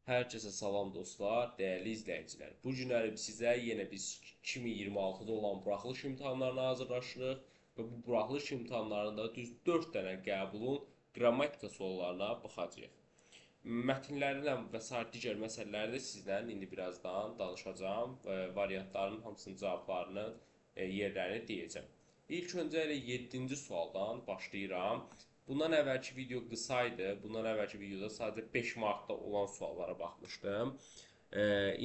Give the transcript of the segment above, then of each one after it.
Hər kəsə salam dostlar, dəyərli izləyicilər. Bu günləri sizə yenə biz 2026-da olan buraxılış imtahanlarına hazırlaşırıq və bu buraxılış imtahanlarında düz 4 dənə qəbulun qrammatika suallarına baxacağıq. Mətnlərlə və sair digər məsələləri də sizlə indi birazdan danışacağam və variantların hamısının cavablarını, yerlərini deyəcəm. İlk öncə elə 7-ci sualdan başlayıram. Bundan əvvəlki video qısa idi. Bundan əvvəlki videoda sadəcə 5 martda olan suallara baxmışdım.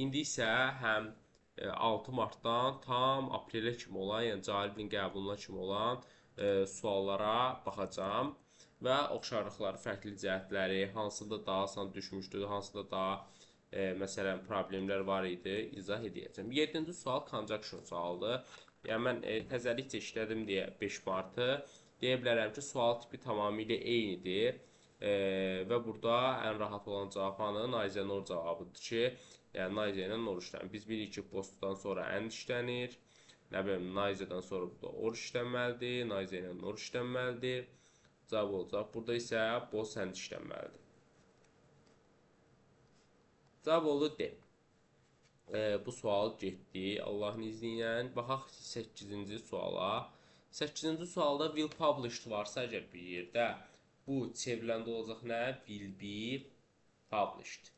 İndi isə həm 6 martdan tam aprelə kimi olan, yəni cari ilin qəbuluna kimi olan suallara baxacağam və oxşarlıqları, fərqli cəhətləri, hansında daha asan düşmüşdü, hansında daha məsələn problemlər var idi, izah edəcəm. 7-ci sual conjunction sualıdır. Yəni mən təzəlikcə işlədim deyə 5 martı deyə bilərəm ki, sual tipi tamamilə eynidir və burada ən rahat olan cavab hanı? Naize nor cavabıdır ki, yəni naize ilə nor işlənir. Biz bilirik ki, postdan sonra ən işlənir. Nə bilim, naizedən sonra burada or işlənməlidir, naize ilə nor işlənməlidir. Cavab olacaq. Burada isə boz ən işlənməlidir. Cavab oldu D. Bu sual getdi Allahın izni ilə. Baxaq 8-ci suala. 8-ci sualda will published varsa əgər bir yerdə, bu çevriləndə olacaq nə? Will be published.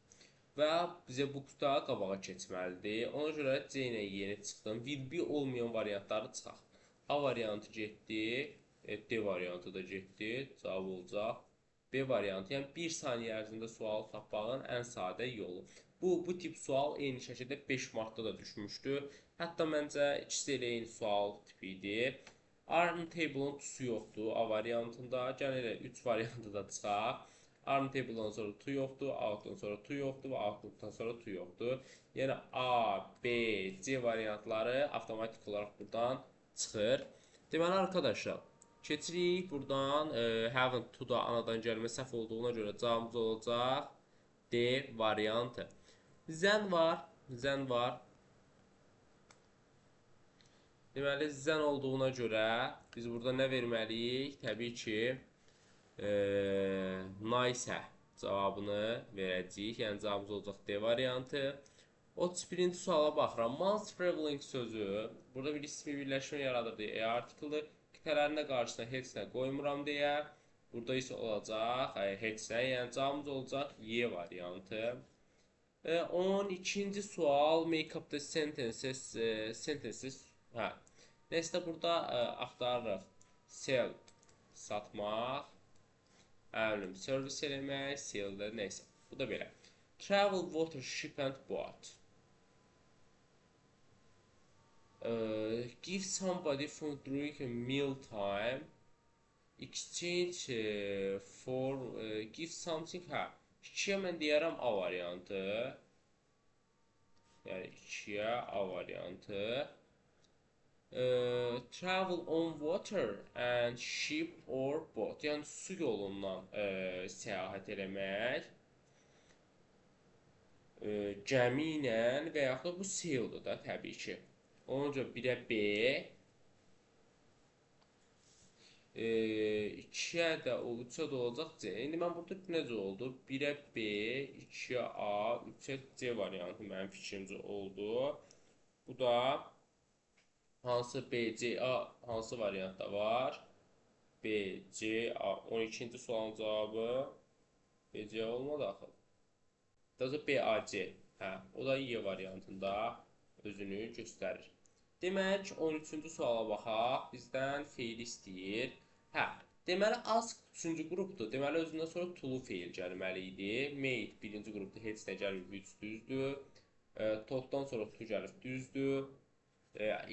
Və bizə bookda qabağa keçməlidir. Ona görə C ilə yeni çıxdım. Will be olmayan variantları çıxaq. A variantı getdi. D variantı da getdi. Cavab olacaq B variantı. Yəni 1 saniyə ərzində sual tapmağın ən sadə yolu. Bu tip sual eyni şəkildə 5 martda da düşmüşdü. Hətta məncə ikisi elə eyni sual tipi idi. Arm table-un tusu yoxdur A variantında. Gəlin elə 3 variantı da çıxaq. Arm table-dan sonra tu yoxdur, outdan sonra tu yoxdur və outdan sonra tu yoxdur. Yəni A, B, C variantları avtomatik olaraq buradan çıxır. Deməli arkadaşlar, keçirik buradan haven't to da anadan gəlmə səhv olduğuna görə cavabımız olacaq D variantı. Zen var. Deməli, zen olduğuna görə biz burada nə verməliyik? Təbii ki, nice cavabını verəcəyik. Yəni, cavabımız olacaq D variantı. 31-ci suala baxıram. Months traveling sözü burada bir ismi birləşmə yaradır deyə artikeldir. Qitələrin də qarşısına heç nə qoymuram deyə. Burada isə olacaq heç nə. Yəni, cavabımız olacaq Y variantı. 12-ci sual make up the sentences. Hə. Neysə burada axtarırıq. Sell satmaq. Əlim servis eləmək, sell də neysə. Bu da belə. Travel, water, ship and boat. Give somebody food during a meal time. Exchange for give something. Hə. 2-yə mən deyərəm A variantı. Yəni 2-yə A variantı. Travel on water and ship or boat. Yəni su yolundan səyahət eləmək. Gəmi ilə və yaxud da bu saildir da təbii ki. Ona görə 1-ə B. 2-yə də o 3-ə də olacaq C. İndi mən burada necə oldu? 1-ə B, 2-yə A, 3-ə C variantı mənim fikrimcə oldu. Bu da hansı B, C, A hansı variantda var? B, C, A. 12-ci sualın cavabı B, C olmadı axı. Daha B, A, C. Hə, o da Y variantında özünü göstərir. Demək, 13-cü suala baxaq. Bizdən feil istəyir. Hə, deməli, ask 3-cü qrupdur. Deməli, özündən sonra to-lu feil gəlməli idi. Made 1-ci qrupda heç nə gəlmir, 3 düzdür. Totdan sonra to gəlir, düzdür.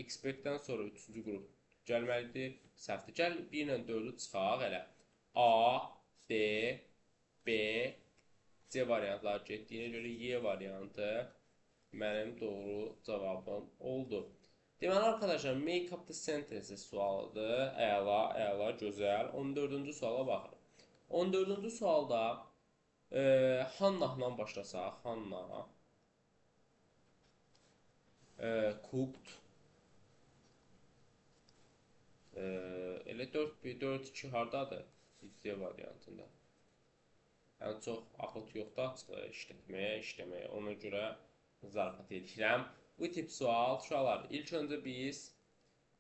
Expect-dən sonra 3-cü qrup gəlməlidir, səhvdir. Gəl 1 ilə 4-ü çıxaq elə. A, D, B, C variantları getdiyinə görə Y variantı mənim doğru cavabım oldu. Deməli, arkadaşlar, make up the sentences sualıdır. Əla, gözəl. 14-cü suala baxırıq. 14-cü sualda Hannahla başlasaq. Hanna. Cooked. Elə 4-2 hardadır? C variantında. Yəni çox axıt yoxdur açığı işləməyə. Ona görə zarafat edirəm. Bu tip sual uşaqlar. İlk öncə biz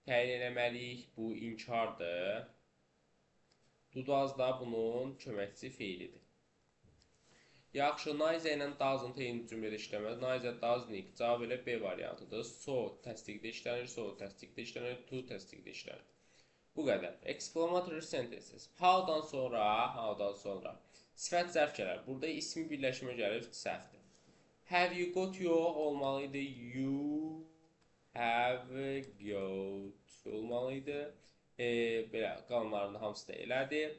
təyin eləməliyik. Bu inkardır. Dudaz da bunun köməkçi feilidir. Yaxşı, neither ilə doesn't eyni cümlədə işləməz. Neither doesn't cavab elə B variantıdır. So təsdiqdə işlənir, so təsdiqdə işlənir, to təsdiqdə işlənir. Bu qədər. Exclamatory sentences. How-dan sonra sifət zərf gələr. Burada ismi birləşmə gəlir, səhvdir. Have you got your olmalıydı. You have got olmalıydı. Belə qalanlarının hamısı da elədir.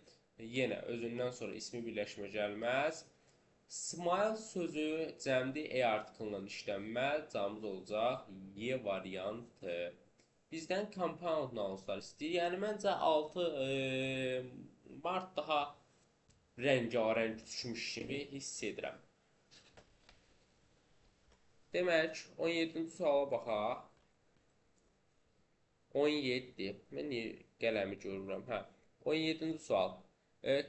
Yenə özündən sonra ismi birləşmə gəlməz. Smile sözü cəmdi E artiklından işlənməz. Cavabımız olacaq Y variantı. Bizdən compound nounslar istəyir. Yəni məncə 6 Mart daha rəngarəng düşmüş kimi hiss edirəm. Demək, 17-ci suala baxaq. 17. Mən niyə qələmi görürəm? 17-ci sual.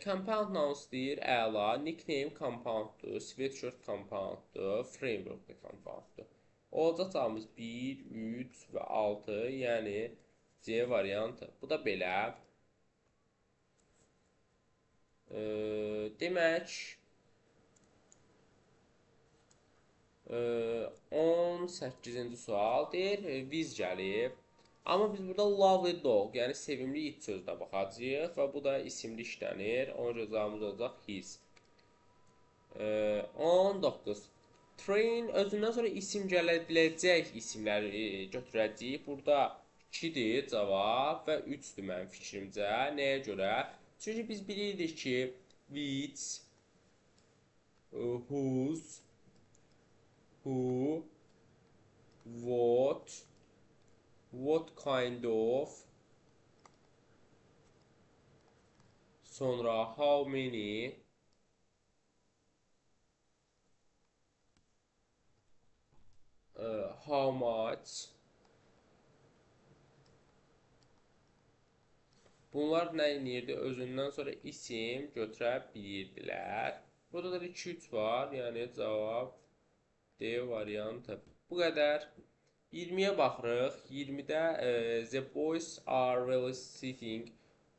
Compound nouns deyir, əla, nickname compounddur, sweatshirt compounddur, framework da compounddur. Olacaq cavabımız 1, 3 və 6, yəni C variantı. Bu da belə. Demək, 18-ci sual deyir, viz gəlib. Amma biz burada lovely dog, yəni sevimli it sözünə baxacağıq və bu da isimli işlənir. Onun görə cavabımız olacaq his. 19. Train özündən sonra isim gələ biləcək isimləri götürəcəyik. Burada 2-dir cavab və 3-dür mənim fikrimcə. Nəyə görə? Çünki biz bilirdik ki, which, whose, who, what kind of, sonra how many, how much. Bunlar nə edirdi? Özündən sonra isim götürə bilirdilər. Burada da 2-3 var, yəni cavab D variantı. Bu qədər. 20-yə baxırıq. 20-də the boys are really sitting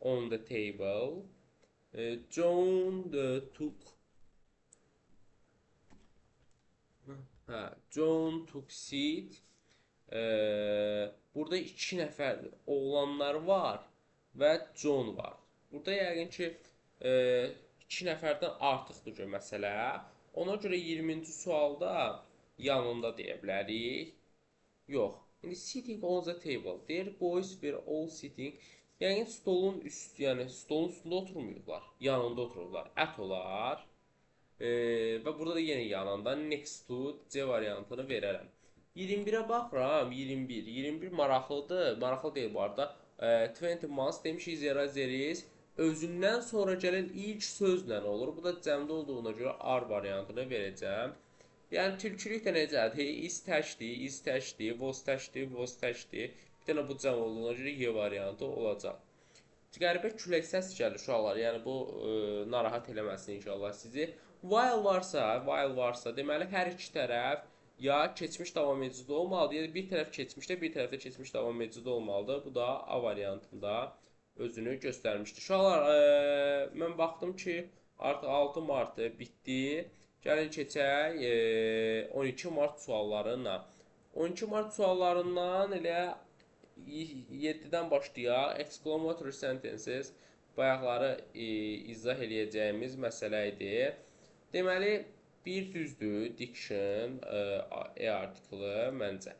on the table. John took seat. Burada 2 nəfər oğlanlar var və John var. Burada yəqin ki 2 nəfərdən artıqdır məsələ. Ona görə 20-ci sualda yanında deyə bilərik. Yox. İndi sitting on the table. Deyir, boys were all sitting. Yəni stolun üstündə oturmuyublar. Yanında otururlar. At olar. Və burada da yenə yanında next to C variantını verərəm. 21-ə baxıram. 21. 21 maraqlıdır. Maraqlı deyil bu arada. 20 months demişik zero zeris. Özündən sonra gələn ilk sözlə olur. Bu da cəmdə olduğuna görə R variantını verəcəm. Yəni türkülük də necədir? Is təşdir, was təşdir. Bir dənə bu cəm olduğuna görə Y variantı olacaq. Qəribə külək səs gəlir uşaqlar. Yəni bu narahat eləməsin inşallah sizi. While varsa, deməli hər iki tərəf ya keçmiş davam edicidə olmalıdır, ya da bir tərəf keçmişdə, bir tərəfdə keçmiş davam edicidə olmalıdır. Bu da A variantında özünü göstərmişdir. Uşaqlar, mən baxdım ki, artıq 6 Mart bitdi. Gəlin keçək 12 Mart suallarına. 12 Mart suallarından elə 7-dən başlayaq. Exclamatory sentences bayaqları izah eləyəcəyimiz məsələ idi. Deməli, bir düzdür, diction, E artiklı məncə.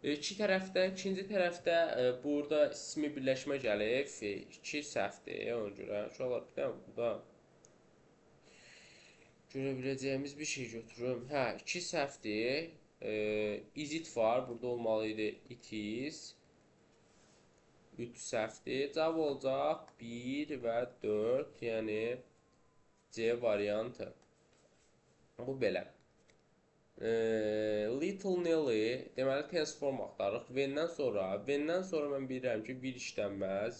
İkinci tərəfdə burada ismi birləşmə gəlib, 2 səhvdir, ona görə. Uşaqlar, bir dənə burada görə biləcəyimiz bir şey götürüm. 2 səhvdir. Is it var, burada olmalıydı it is. 3 səhvdir. Cavab olacaq 1 və 4, yəni C variantı. Bu belə. Little Nelly, deməli tense form axtarırıq. When-dən sonra mən bilirəm ki, will işlənməz.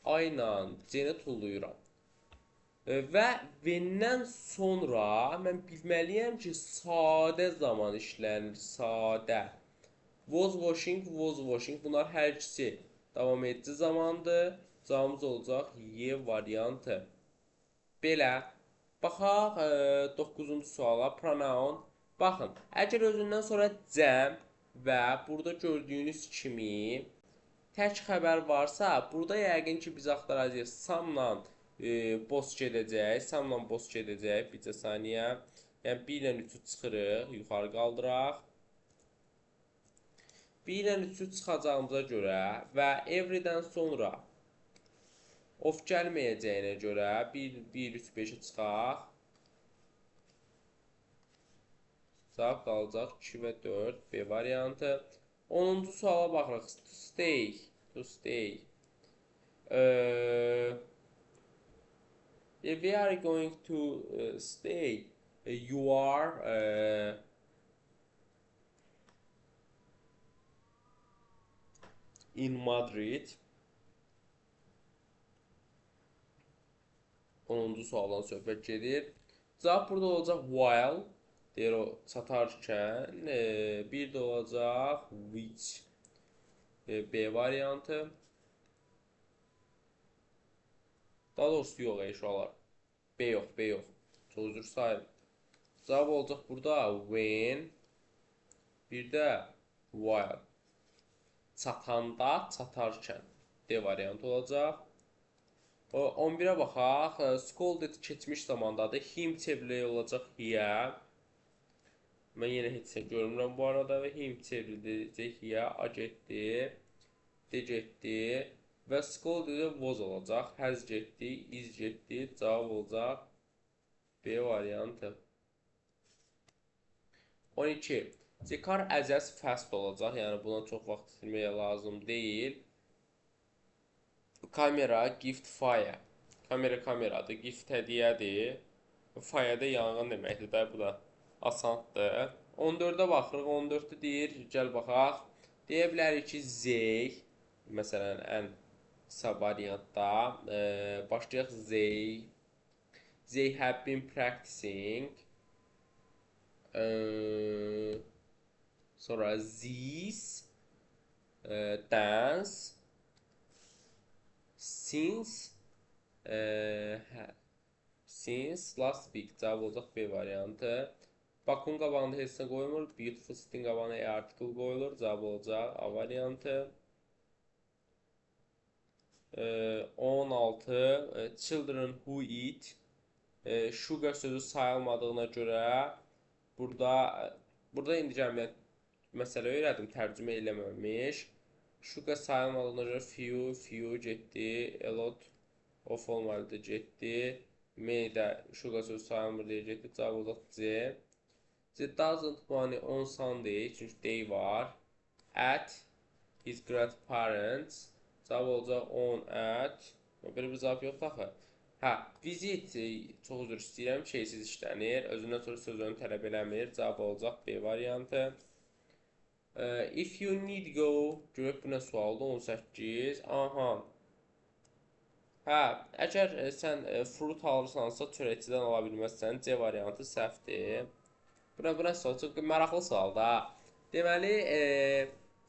I ilə C-ni tulluyuram. Və when-dən sonra mən bilməliyəm ki, sadə zaman işlənir, sadə. Was washing bunlar hər ikisi davam edici zamandır. Cavabımız olacaq Y variantı. Belə. Baxaq 9-cu suala. Pronoun. Baxın, əgər özündən sonra cəm və burada gördüyünüz kimi tək xəbər varsa, burada yəqin ki, biz axtaracağıq samla boss gedəcək. Samla boss gedəcək. Bircə saniyə. Yəni 1 ilə 3-ü çıxırıq, yuxarı qaldıraq. 1 ilə 3-ü çıxacağımıza görə və every-dən sonra of gəlməyəcəyinə görə 1, 3, 5-ə çıxaq. Cavab qalacaq 2 və 4 B variantı. 10-cu suala baxırıq. To stay. To stay. If we are going to stay, you are in Madrid. 10-cu sualdan söhbət gedir. Cavab burada olacaq while. Deyir o çatarkən. Bir də olacaq which. B variantı. Daha doğrusu yox uşaqlar. B yox, B yox. Çox üzr sayın. Cavab olacaq burada when. Bir də while. Çatanda, çatarkən. D variantı olacaq. 11-ə baxaq. Scolded keçmiş zamandadır. Him çevriləcək olacaq here. Mən yenə heç nə görmürəm bu arada və him çevriləcək here. A getdi. D getdi. Və scolded was olacaq. Has getdi. Is getdi. Cavab olacaq B variantı. 12. The car as fast olacaq. Yəni buna çox vaxt itirməyə lazım deyil. Kamera, gift, fire. Kamera kameradır, gift hədiyyədir. Fire də yanğın deməkdir də, bu da asandır. 14-ə baxırıq, 14-də deyir, gəl baxaq. Deyə bilərik ki, they, məsələn, ən qısa variantda, başlayaq they have been practicing. Sonra these dance since last week. Cavab olacaq B variantı. Bakın qabağında heç nə qoymur. Beautiful city-in qabağına article qoyulur. Cavab olacaq A variantı. 16. Children who eat. Sugar sözü sayılmadığına görə burada indi cəmiyyət məsələ öyrədim, tərcümə eləməmiş. Sugar sayılmadığına görə few getdi. A lot of olmalıdır getdi. May-də sugar sözü sayılmır deyə getdi. Cavab olacaq C. The doesn't money on Sunday. Çünki day var. At his grandparents. Cavab olacaq on at. Belə bir cavab yoxdur axı. Hə, visit çox üzr istəyirəm, şeysiz işlənir. Özündən sonra sözünü tələb eləmir. Cavab olacaq B variantı. If you need go, görək bu nə sualdır? 18. Aha. Hə, əgər sən fruit alırsansa çörəkçidən ala bilməzsən. C variantı səhvdir. Buna sual çox maraqlı sualdır ha. Deməli,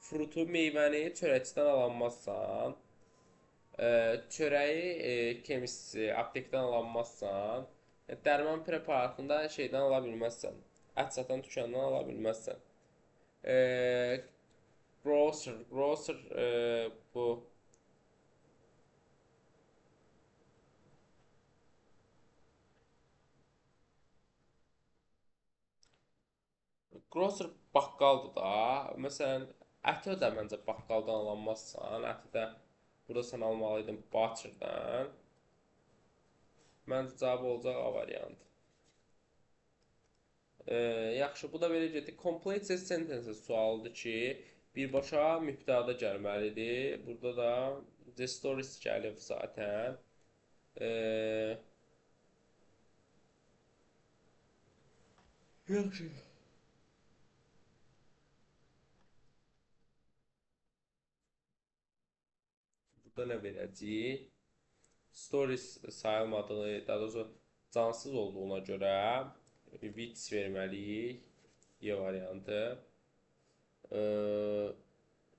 frutu, meyvəni çörəkçidən alanmazsan. Çörəyi kemisi, aptekdən alanmazsan. Dərman preparatında şeydən ala bilməzsən. Ət satan dükandan ala bilməzsən. Grocer bu grocer baqqaldır da. Məsələn, əti də məncə baqqaldan alanmazsan. Əti də burada sən almalıydın butcher'dan. Məncə cavab olacaq A variantı. Yaxşı, bu da belə getdik. Complete sentences sualıdır ki, birbaşa mübtəda gəlməlidir. Burada da the stories gəlib zaten. Yaxşı. Burada nə verəcəyik? Stories sayılmadığı, daha doğrusu cansız olduğuna görə bits verməliyik. Y variantı.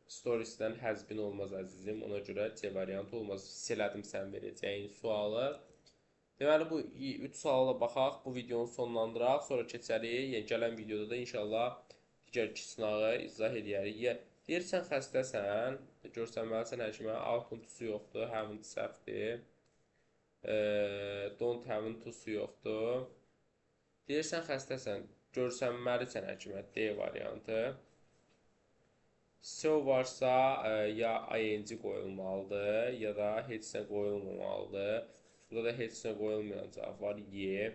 Storiesdən həzbin olmaz əzizim. Ona görə C variantı olmaz. Hiss elədim sən verəcəyin sualı. Deməli, bu 3 suala baxaq. Bu videonu sonlandıraq. Sonra keçərik. Yəni, gələn videoda da inşallah digər 2 sınağı izah edərik. Deyirsən xəstəsən, görsənməlisən həkimə, output tusu yoxdur, haven't səhvdir. Don't haven't tusu yoxdur. Deyirsən xəstəsən, görsənməlisən həkimə, D variantı. So varsa ya ing qoyulmalıdır, ya da heç nə qoyulmamalıdır. Burada da heç nə qoyulmayan cavab var, Y.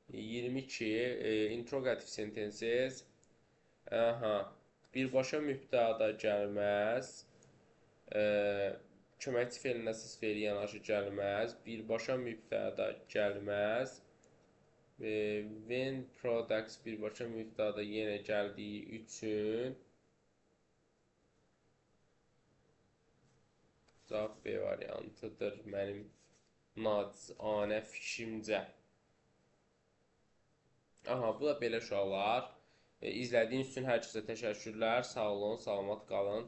22. Interrogative sentences. Aha. Birbaşa mübtəda gəlməz. Köməkçi fe'linə səs fe'li yanaşı gəlməz. Birbaşa mübtəda gəlməz. When products birbaşa mübtəda yenə gəldiyi üçün cavab B variantıdır mənim nacizanə fikrimcə. Aha, bu da belə uşaqlar. İzlədiyiniz üçün hər kəsə təşəkkürlər. Sağ olun, salamat qalın.